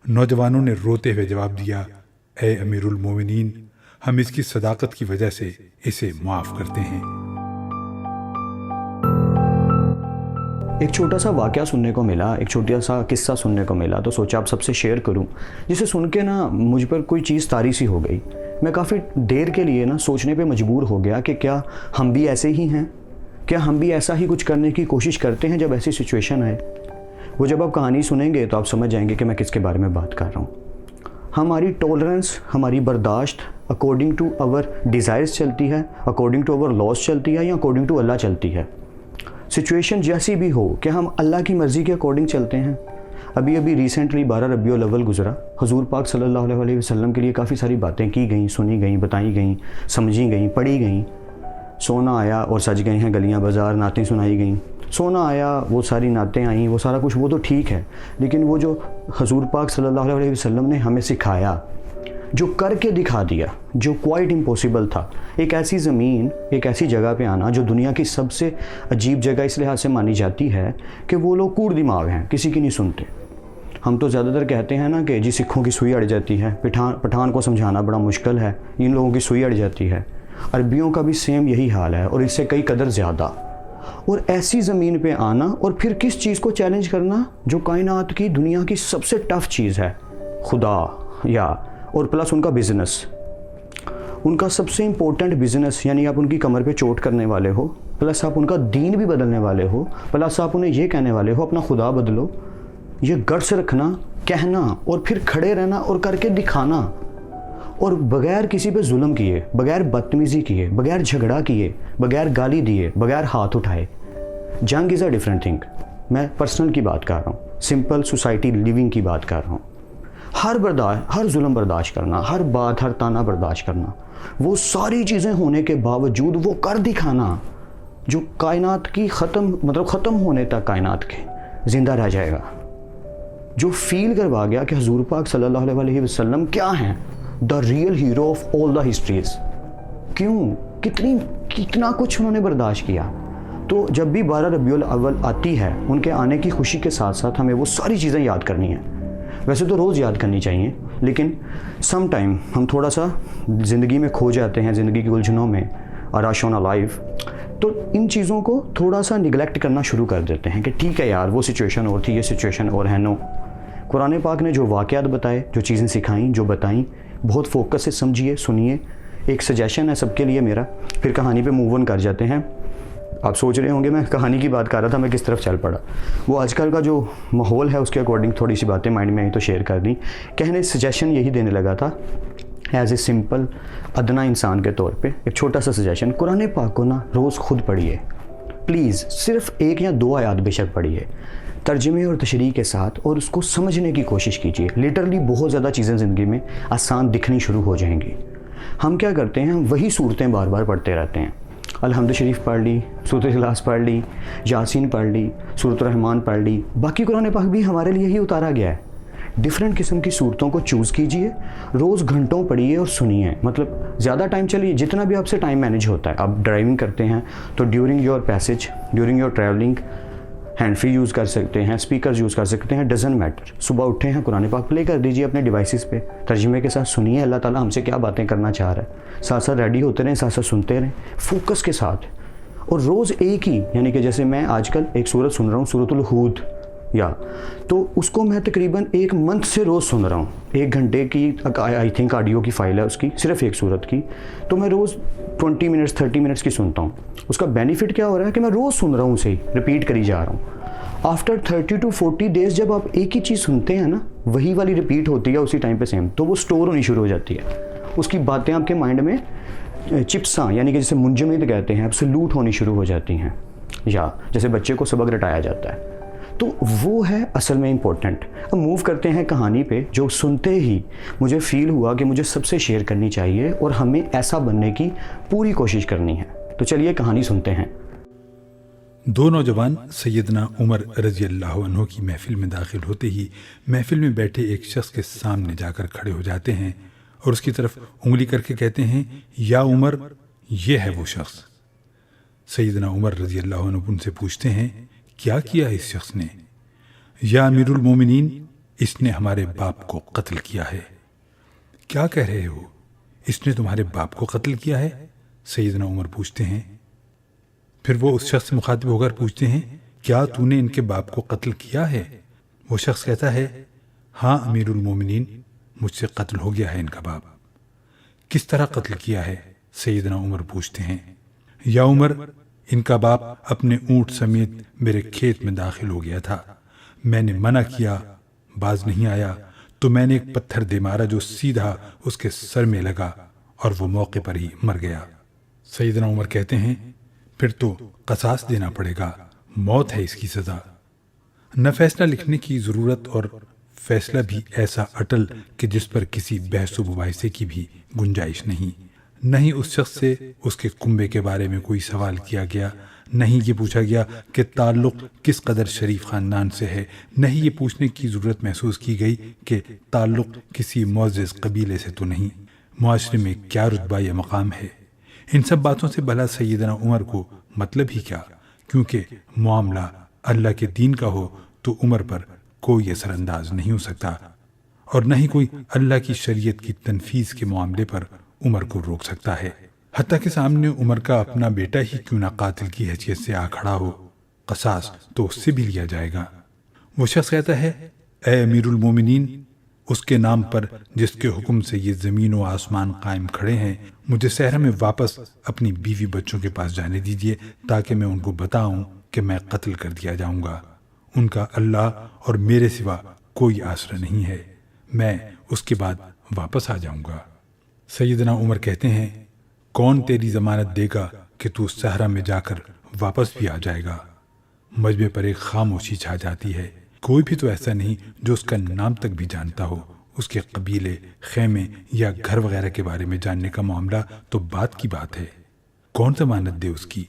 نوجوانوں نے روتے ہوئے جواب دیا، اے امیر المومنین، ہم اس کی صداقت کی وجہ سے اسے معاف کرتے ہیں۔ ایک چھوٹا سا واقعہ سننے کو ملا، ایک چھوٹا سا قصہ سننے کو ملا، تو سوچا آپ سب سے شیئر کروں، جسے سن کے نا مجھ پر کوئی چیز طاری سی ہو گئی۔ میں کافی دیر کے لیے نا سوچنے پہ مجبور ہو گیا کہ کیا ہم بھی ایسے ہی ہیں، کیا ہم بھی ایسا ہی کچھ کرنے کی کوشش کرتے ہیں جب ایسی سچویشن آئے۔ وہ جب آپ کہانی سنیں گے تو آپ سمجھ جائیں گے کہ میں کس کے بارے میں بات کر رہا ہوں۔ ہماری ٹولرنس، ہماری برداشت اکارڈنگ ٹو آور ڈیزائرز چلتی ہے، اکارڈنگ ٹو آور لاس چلتی ہے، یا اکارڈنگ ٹو اللہ چلتی ہے۔ سچویشن جیسی بھی ہو، کہ ہم اللہ کی مرضی کے اکارڈنگ چلتے ہیں۔ ابھی ریسنٹلی 12 ربیع الاول گزرا، حضور پاک صلی اللہ علیہ وسلم کے لیے کافی ساری باتیں کی گئیں، سنی گئیں، بتائی گئیں، سمجھی گئیں، پڑھی گئیں۔ سونا آیا اور سج گئے ہیں گلیاں بازار، نعتیں سنائی گئیں۔ سونا آیا، وہ ساری نعتیں آئیں، وہ سارا کچھ وہ تو ٹھیک ہے، لیکن وہ جو حضور پاک صلی اللہ علیہ وسلم نے ہمیں سکھایا، جو کر کے دکھا دیا، جو کوائٹ امپوسیبل تھا، ایک ایسی زمین، ایک ایسی جگہ پہ آنا جو دنیا کی سب سے عجیب جگہ اس لحاظ سے مانی جاتی ہے کہ وہ لوگ کوڑ دماغ ہیں، کسی کی نہیں سنتے۔ ہم تو زیادہ تر کہتے ہیں نا کہ جی سکھوں کی سوئی اڑ جاتی ہے، پٹھان کو سمجھانا بڑا مشکل ہے، ان لوگوں کی سوئی اڑ جاتی ہے۔ عربیوں کا بھی سیم یہی حال ہے، اور اس سے کئی قدر زیادہ۔ اور ایسی زمین پہ آنا اور پھر کس چیز کو چیلنج کرنا، جو کائنات کی دنیا کی سب سے ٹف چیز ہے، خدا، یا اور پلس ان کا بزنس، ان کا سب سے امپورٹنٹ بزنس، یعنی آپ ان کی کمر پہ چوٹ کرنے والے ہو، پلس آپ ان کا دین بھی بدلنے والے ہو، پلس آپ انہیں یہ کہنے والے ہو اپنا خدا بدلو۔ یہ گٹس رکھنا، کہنا، اور پھر کھڑے رہنا اور کر کے دکھانا، اور بغیر کسی پہ ظلم کیے، بغیر بدتمیزی کیے، بغیر جھگڑا کیے، بغیر گالی دیے، بغیر ہاتھ اٹھائے۔ جنگ از اے ڈفرینٹ تھنگ۔ میں پرسنل کی بات کر رہا ہوں، سمپل سوسائٹی لیونگ کی بات کر رہا ہوں۔ ہر ظلم برداشت کرنا، ہر بات، ہر تانا برداشت کرنا، وہ ساری چیزیں ہونے کے باوجود وہ کر دکھانا جو کائنات کی ختم ہونے تک کائنات کے زندہ رہ جائے گا، جو فیل کروا گیا کہ حضور پاک صلی اللہ علیہ وسلم کیا ہیں، the real hero of all the history's. کیوں؟ کتنا کچھ انہوں نے برداشت کیا۔ تو جب بھی 12 ربیع الاول آتی ہے، ان کے آنے کی خوشی کے ساتھ ساتھ ہمیں وہ ساری چیزیں یاد کرنی ہیں۔ ویسے تو روز یاد کرنی چاہیے، لیکن سم ٹائم ہم تھوڑا سا زندگی میں کھو جاتے ہیں، زندگی کی الجھنوں میں، رش آن لائف، تو ان چیزوں کو تھوڑا سا نگلیکٹ کرنا شروع کر دیتے ہیں کہ ٹھیک ہے یار، وہ سچویشن اور تھی، یہ سچویشن اور ہے۔ نو، قرآن پاک نے جو واقعات بتائے، جو چیزیں سکھائیں، جو بتائیں، بہت فوکس سے سمجھیے، سنیے۔ ایک سجیشن ہے سب کے لیے میرا، پھر کہانی پہ موو آن کر جاتے ہیں۔ آپ سوچ رہے ہوں گے میں کہانی کی بات کر رہا تھا، میں کس طرف چل پڑا۔ وہ آج کل کا جو ماحول ہے اس کے اکارڈنگ تھوڑی سی باتیں مائنڈ میں آئی تو شیئر کر دیں۔ کہنے سجیشن یہی دینے لگا تھا ایز اے سمپل ادنا انسان کے طور پہ، ایک چھوٹا سا سجیشن، قرآن پاک کو نا روز خود پڑھیے پلیز، صرف 1 یا 2 آیات بے شک پڑھیے، ترجمے اور تشریح کے ساتھ، اور اس کو سمجھنے کی کوشش کیجیے۔ لٹرلی بہت زیادہ چیزیں زندگی میں آسان دکھنی شروع ہو جائیں گی۔ ہم کیا کرتے ہیں، وہی صورتیں بار بار پڑھتے رہتے ہیں۔ الحمد شریف پڑھ لی، سورۃ اخلاص پڑھ لی، یاسین پڑھ لی، سورۃ الرحمن پڑھ لی، باقی قرآن پاک بھی ہمارے لیے ہی اتارا گیا ہے۔ ڈفرینٹ قسم کی صورتوں کو چوز کیجئے، روز گھنٹوں پڑھیے اور سنیے، مطلب زیادہ ٹائم چلیے، جتنا بھی آپ سے ٹائم مینیج ہوتا ہے۔ آپ ڈرائیونگ کرتے ہیں تو during your passage, during your travelling, hand free use کر سکتے ہیں، اسپیکرز یوز کر سکتے ہیں، ڈزنٹ میٹر۔ صبح اٹھے ہیں، قرآن پاک پلے کر دیجیے اپنے ڈیوائسز پہ، ترجمے کے ساتھ سنیے اللہ تعالیٰ ہم سے کیا باتیں کرنا چاہ رہا ہے، ساتھ ساتھ ریڈی ہوتے رہیں، ساتھ ساتھ سنتے رہیں فوکس کے ساتھ۔ اور روز ایک ہی، یعنی کہ جیسے میں آج کل ایک سورت سن رہا ہوں، سورۃ الہود، تو اس کو میں تقریباً 1 منتھ سے روز سن رہا ہوں۔ 1 گھنٹے کی آئی تھنک آڈیو کی فائل ہے اس کی، صرف ایک سورت کی، تو میں روز 20 منٹس 30 منٹس کی سنتا ہوں۔ اس کا بینیفٹ کیا ہو رہا ہے کہ میں روز سن رہا ہوں، اسے ریپیٹ کری جا رہا ہوں۔ آفٹر 30 to 40 days جب آپ ایک ہی چیز سنتے ہیں نا، وہی والی ریپیٹ ہوتی ہے اسی ٹائم پہ سیم، تو وہ سٹور ہونی شروع ہو جاتی ہے، اس کی باتیں آپ کے مائنڈ میں چپساں، یعنی کہ جسے منجمد کہتے ہیں، ایبسولوٹ ہونی شروع ہو جاتی ہیں، یا جیسے بچے کو سبق رٹایا جاتا ہے۔ تو وہ ہے اصل میں امپورٹنٹ۔ اب موو کرتے ہیں کہانی پہ، جو سنتے ہی مجھے فیل ہوا کہ مجھے سب سے شیئر کرنی چاہیے اور ہمیں ایسا بننے کی پوری کوشش کرنی ہے۔ تو چلیے کہانی سنتے ہیں۔ 2 نوجوان سیدنا عمر رضی اللہ عنہ کی محفل میں داخل ہوتے ہی محفل میں بیٹھے ایک شخص کے سامنے جا کر کھڑے ہو جاتے ہیں اور اس کی طرف انگلی کر کے کہتے ہیں، یا عمر، یہ ہے وہ شخص۔ سیدنا عمر رضی اللہ عنہ ان سے پوچھتے ہیں، کیا کیا اس شخص نے؟ یا امیر المومنین، اس نے ہمارے باپ کو قتل کیا ہے۔ کیا کہہ رہے ہو؟ اس نے تمہارے باپ کو قتل کیا ہے؟ سیدنا عمر پوچھتے ہیں۔ پھر وہ اس شخص سے مخاطب ہو کر پوچھتے ہیں، کیا تو نے ان کے باپ کو قتل کیا ہے؟ وہ شخص کہتا ہے، ہاں امیر المومنین، مجھ سے قتل ہو گیا ہے ان کا باپ۔ کس طرح قتل کیا ہے؟ سیدنا عمر پوچھتے ہیں۔ یا عمر، ان کا باپ اپنے اونٹ سمیت میرے کھیت میں داخل ہو گیا تھا، میں نے منع کیا، باز نہیں آیا تو میں نے ایک پتھر دے مارا جو سیدھا اس کے سر میں لگا اور وہ موقع پر ہی مر گیا۔ سیدنا عمر کہتے ہیں، پھر تو قصاص دینا پڑے گا، موت ہے اس کی سزا۔ نہ فیصلہ لکھنے کی ضرورت اور فیصلہ بھی ایسا اٹل کہ جس پر کسی بحث و مباحثے کی بھی گنجائش نہیں۔ نہ ہی اس شخص سے اس کے کنبے کے بارے میں کوئی سوال کیا گیا، نہ ہی یہ پوچھا گیا کہ تعلق کس قدر شریف خاندان سے ہے، نہ ہی یہ پوچھنے کی ضرورت محسوس کی گئی کہ تعلق کسی معزز قبیلے سے تو نہیں، معاشرے میں کیا رتبہ یا مقام ہے۔ ان سب باتوں سے بھلا سیدنا عمر کو مطلب ہی کیا؟ کیونکہ معاملہ اللہ کے دین کا ہو تو عمر پر کوئی اثر انداز نہیں ہو سکتا، اور نہ ہی کوئی اللہ کی شریعت کی تنفیذ کے معاملے پر عمر کو روک سکتا ہے، حتیٰ کہ سامنے عمر کا اپنا بیٹا ہی کیوں نہ قاتل کی حیثیت سے آ کھڑا ہو، قصاص تو اس سے بھی لیا جائے گا۔ وہ شخص کہتا ہے، اے امیر المومنین، اس کے نام پر جس کے حکم سے یہ زمین و آسمان قائم کھڑے ہیں، مجھے صحرا میں واپس اپنی بیوی بچوں کے پاس جانے دیجیے تاکہ میں ان کو بتاؤں کہ میں قتل کر دیا جاؤں گا۔ ان کا اللہ اور میرے سوا کوئی آسرا نہیں ہے، میں اس کے بعد واپس آ جاؤں گا۔ سیدنا عمر کہتے ہیں، کون تیری ضمانت دے گا کہ تو صحرا میں جا کر واپس بھی آ جائے گا؟ مجمع پر ایک خاموشی چھا جاتی ہے، کوئی بھی تو ایسا نہیں جو اس کا نام تک بھی جانتا ہو۔ اس کے قبیلے، خیمے یا گھر وغیرہ کے بارے میں جاننے کا معاملہ تو بات کی بات ہے، کون ضمانت دے اس کی؟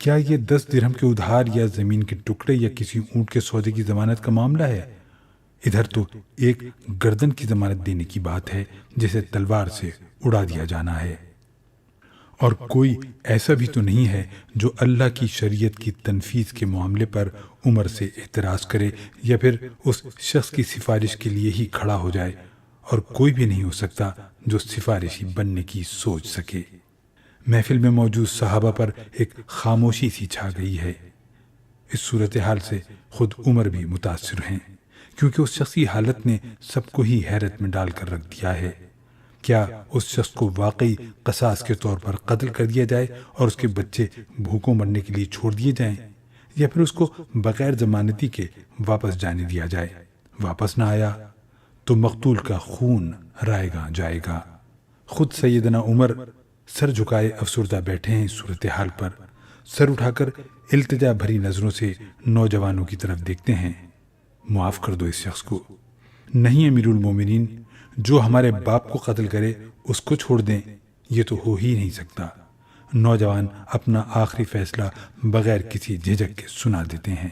کیا یہ 10 درہم کے ادھار یا زمین کے ٹکڑے یا کسی اونٹ کے سودے کی ضمانت کا معاملہ ہے؟ ادھر تو ایک گردن کی ضمانت دینے کی بات ہے جسے تلوار سے اڑا دیا جانا ہے۔ اور کوئی ایسا بھی تو نہیں ہے جو اللہ کی شریعت کی تنفیذ کے معاملے پر عمر سے اعتراض کرے یا پھر اس شخص کی سفارش کے لیے ہی کھڑا ہو جائے، اور کوئی بھی نہیں ہو سکتا جو سفارشی بننے کی سوچ سکے۔ محفل میں موجود صحابہ پر ایک خاموشی سی چھا گئی ہے۔ اس صورتحال سے خود عمر بھی متاثر ہیں، کیونکہ اس شخصی حالت نے سب کو ہی حیرت میں ڈال کر رکھ دیا ہے۔ کیا اس شخص کو واقعی قصاص کے طور پر قتل کر دیا جائے اور اس کے بچے بھوکوں مرنے کے لیے چھوڑ دیے جائیں، یا پھر اس کو بغیر ضمانتی کے واپس جانے دیا جائے؟ واپس نہ آیا تو مقتول کا خون رائے گا جائے گا۔ خود سیدنا عمر سر جھکائے افسردہ بیٹھے ہیں اس صورتحال پر، سر اٹھا کر التجا بھری نظروں سے نوجوانوں کی طرف دیکھتے ہیں۔ معاف کر دو اس شخص کو۔ نہیں امیر المومنین، جو ہمارے باپ کو قتل کرے اس کو چھوڑ دیں، یہ تو ہو ہی نہیں سکتا۔ نوجوان اپنا آخری فیصلہ بغیر کسی جھجک کے سنا دیتے ہیں۔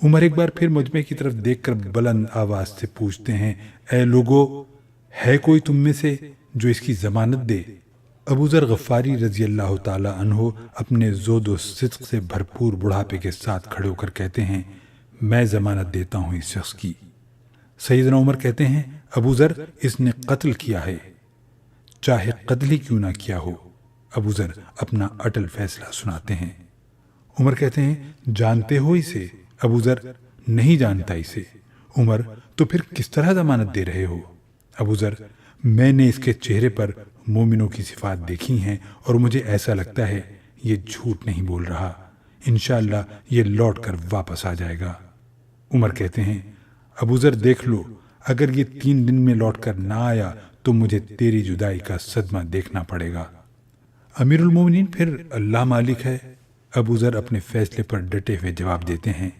عمر ایک بار پھر مجمع کی طرف دیکھ کر بلند آواز سے پوچھتے ہیں، اے لوگو، ہے کوئی تم میں سے جو اس کی ضمانت دے؟ ابو ذر غفاری رضی اللہ تعالی عنہ اپنے زود و صدق سے بھرپور بڑھاپے کے ساتھ کھڑے ہو کر کہتے ہیں، میں ضمانت دیتا ہوں اس شخص کی۔ سیدنا عمر کہتے ہیں، ابو ذر، اس نے قتل کیا ہے، چاہے قتل ہی کیوں نہ کیا ہو۔ ابو ذر اپنا اٹل فیصلہ سناتے ہیں۔ عمر کہتے ہیں، جانتے ہو اسے؟ ابو ذر، نہیں جانتا اسے۔ عمر، تو پھر کس طرح ضمانت دے رہے ہو؟ ابو ذر، میں نے اس کے چہرے پر مومنوں کی صفات دیکھی ہیں اور مجھے ایسا لگتا ہے یہ جھوٹ نہیں بول رہا، انشاءاللہ یہ لوٹ کر واپس آ جائے گا۔ عمر کہتے ہیں، ابو ذر دیکھ لو، اگر یہ 3 دن میں لوٹ کر نہ آیا تو مجھے تیری جدائی کا صدمہ دیکھنا پڑے گا۔ امیر المومنین، پھر اللہ مالک ہے۔ ابو ذر اپنے فیصلے پر ڈٹے ہوئے جواب دیتے ہیں۔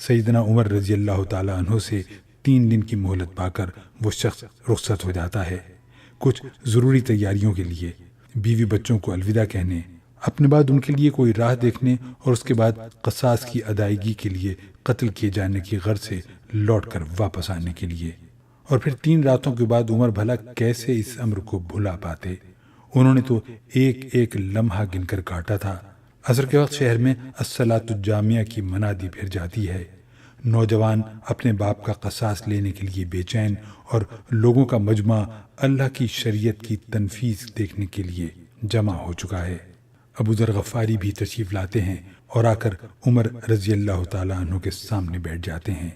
سیدنا عمر رضی اللہ تعالی عنہ سے 3 دن کی مہلت پا کر وہ شخص رخصت ہو جاتا ہے، کچھ ضروری تیاریوں کے لیے، بیوی بچوں کو الوداع کہنے، اپنے بعد ان کے لیے کوئی راہ دیکھنے، اور اس کے بعد قصاص کی ادائیگی کے لیے قتل کیے جانے کی غرض سے لوٹ کر واپس آنے کے لیے۔ اور پھر 3 راتوں کے بعد عمر بھلا کیسے اس امر کو بھلا پاتے؟ انہوں نے تو ایک ایک لمحہ گن کر کاٹا تھا۔ عصر کے وقت شہر میں الصلاۃ الجامعہ کی منادی پھر جاتی ہے، نوجوان اپنے باپ کا قصاص لینے کے لیے بے چین اور لوگوں کا مجمع اللہ کی شریعت کی تنفیذ دیکھنے کے لیے جمع ہو چکا ہے۔ ابو ذر غفاری بھی تشریف لاتے ہیں اور آ کر عمر رضی اللہ تعالیٰ عنہ کے سامنے بیٹھ جاتے ہیں۔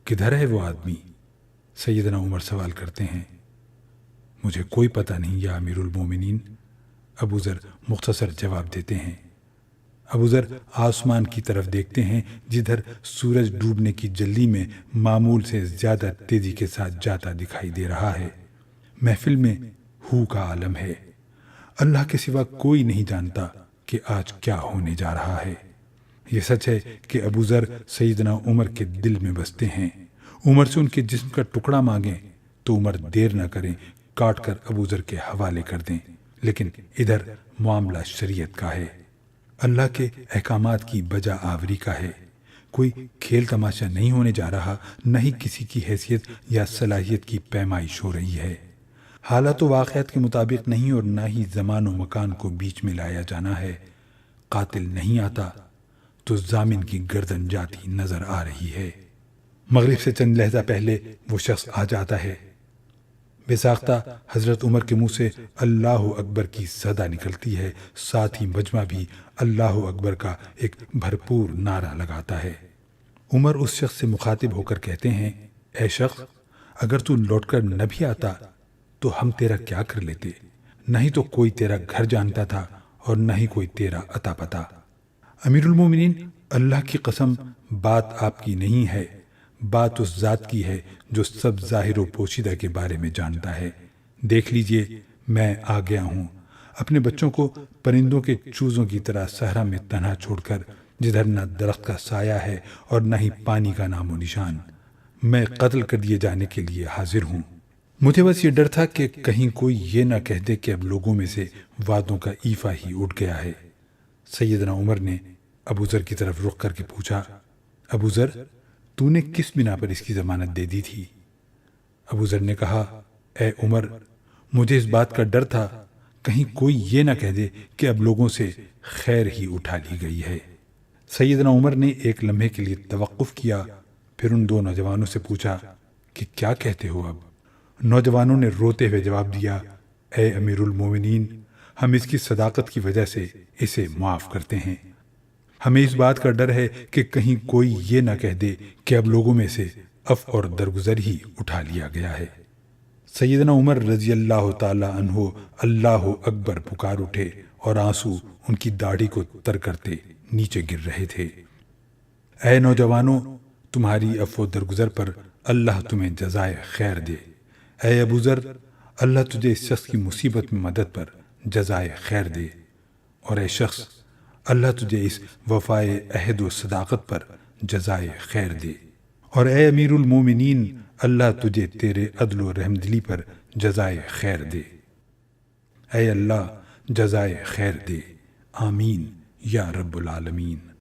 کدھر ہے وہ آدمی؟ سیدنا عمر سوال کرتے ہیں۔ مجھے کوئی پتہ نہیں یا امیر المومنین، ابو ذر مختصر جواب دیتے ہیں۔ ابو ذر آسمان کی طرف دیکھتے ہیں جدھر سورج ڈوبنے کی جلدی میں معمول سے زیادہ تیزی کے ساتھ جاتا دکھائی دے رہا ہے۔ محفل میں ہو کا عالم ہے۔ اللہ کے سوا کوئی نہیں جانتا کہ آج کیا ہونے جا رہا ہے۔ یہ سچ ہے کہ ابو ذر سیدنا عمر کے دل میں بستے ہیں۔ عمر سے ان کے جسم کا ٹکڑا مانگیں تو عمر دیر نہ کریں، کاٹ کر ابو ذر کے حوالے کر دیں، لیکن ادھر معاملہ شریعت کا ہے، اللہ کے احکامات کی بجا آوری کا ہے۔ کوئی کھیل تماشا نہیں ہونے جا رہا، نہ ہی کسی کی حیثیت یا صلاحیت کی پیمائش ہو رہی ہے۔ حالات و واقعات کے مطابق نہیں اور نہ ہی زمان و مکان کو بیچ میں لایا جانا ہے۔ قاتل نہیں آتا تو ضامن کی گردن جاتی نظر آ رہی ہے۔ مغرب سے چند لہجہ پہلے وہ شخص آ جاتا ہے۔ بے ساختہ حضرت عمر کے منہ سے اللہ اکبر کی صدا نکلتی ہے، ساتھ ہی مجمع بھی اللہ اکبر کا ایک بھرپور نعرہ لگاتا ہے۔ عمر اس شخص سے مخاطب ہو کر کہتے ہیں، اے شخص، اگر تو لوٹ کر نہ بھی آتا تو ہم تیرا کیا کر لیتے؟ نہ ہی تو کوئی تیرا گھر جانتا تھا اور نہ ہی کوئی تیرا عطا پتہ۔ امیر المومنین، اللہ کی قسم، بات آپ کی نہیں ہے، بات اس ذات کی ہے جو سب ظاہر و پوشیدہ کے بارے میں جانتا ہے۔ دیکھ لیجئے، میں آ گیا ہوں، اپنے بچوں کو پرندوں کے چوزوں کی طرح صحرا میں تنہا چھوڑ کر، جدھر نہ درخت کا سایہ ہے اور نہ ہی پانی کا نام و نشان۔ میں قتل کر دیے جانے کے لیے حاضر ہوں۔ مجھے بس یہ ڈر تھا کہ کہیں کوئی یہ نہ کہہ دے کہ اب لوگوں میں سے وعدوں کا ایفا ہی اٹھ گیا ہے۔ سیدنا عمر نے ابو ذر کی طرف رخ کر کے پوچھا، ابو ذر، تو نے کس بنا پر اس کی ضمانت دے دی تھی؟ ابو ذر نے کہا، اے عمر، مجھے اس بات کا ڈر تھا کہیں کوئی یہ نہ کہہ دے کہ اب لوگوں سے خیر ہی اٹھا لی گئی ہے۔ سیدنا عمر نے ایک لمحے کے لیے توقف کیا، پھر ان دو نوجوانوں سے پوچھا کہ کیا کہتے ہو اب؟ نوجوانوں نے روتے ہوئے جواب دیا، اے امیر المومنین، ہم اس کی صداقت کی وجہ سے اسے معاف کرتے ہیں۔ ہمیں اس بات کا ڈر ہے کہ کہیں کوئی یہ نہ کہہ دے کہ اب لوگوں میں سے عفو اور درگزر ہی اٹھا لیا گیا ہے۔ سیدنا عمر رضی اللہ تعالی عنہ اللہ اکبر پکار اٹھے اور آنسو ان کی داڑھی کو تر کرتے نیچے گر رہے تھے۔ اے نوجوانوں، تمہاری عفو و درگزر پر اللہ تمہیں جزائے خیر دے۔ اے ابو ذر، اللہ تجھے اس شخص کی مصیبت میں مدد پر جزائے خیر دے، اور اے شخص، اللہ تجھے اس وفائے عہد و صداقت پر جزائے خیر دے، اور اے امیر المومنین، اللہ تجھے تیرے عدل و رحم دلی پر جزائے خیر دے۔ اے اللہ، جزائے خیر دے، آمین یا رب العالمین۔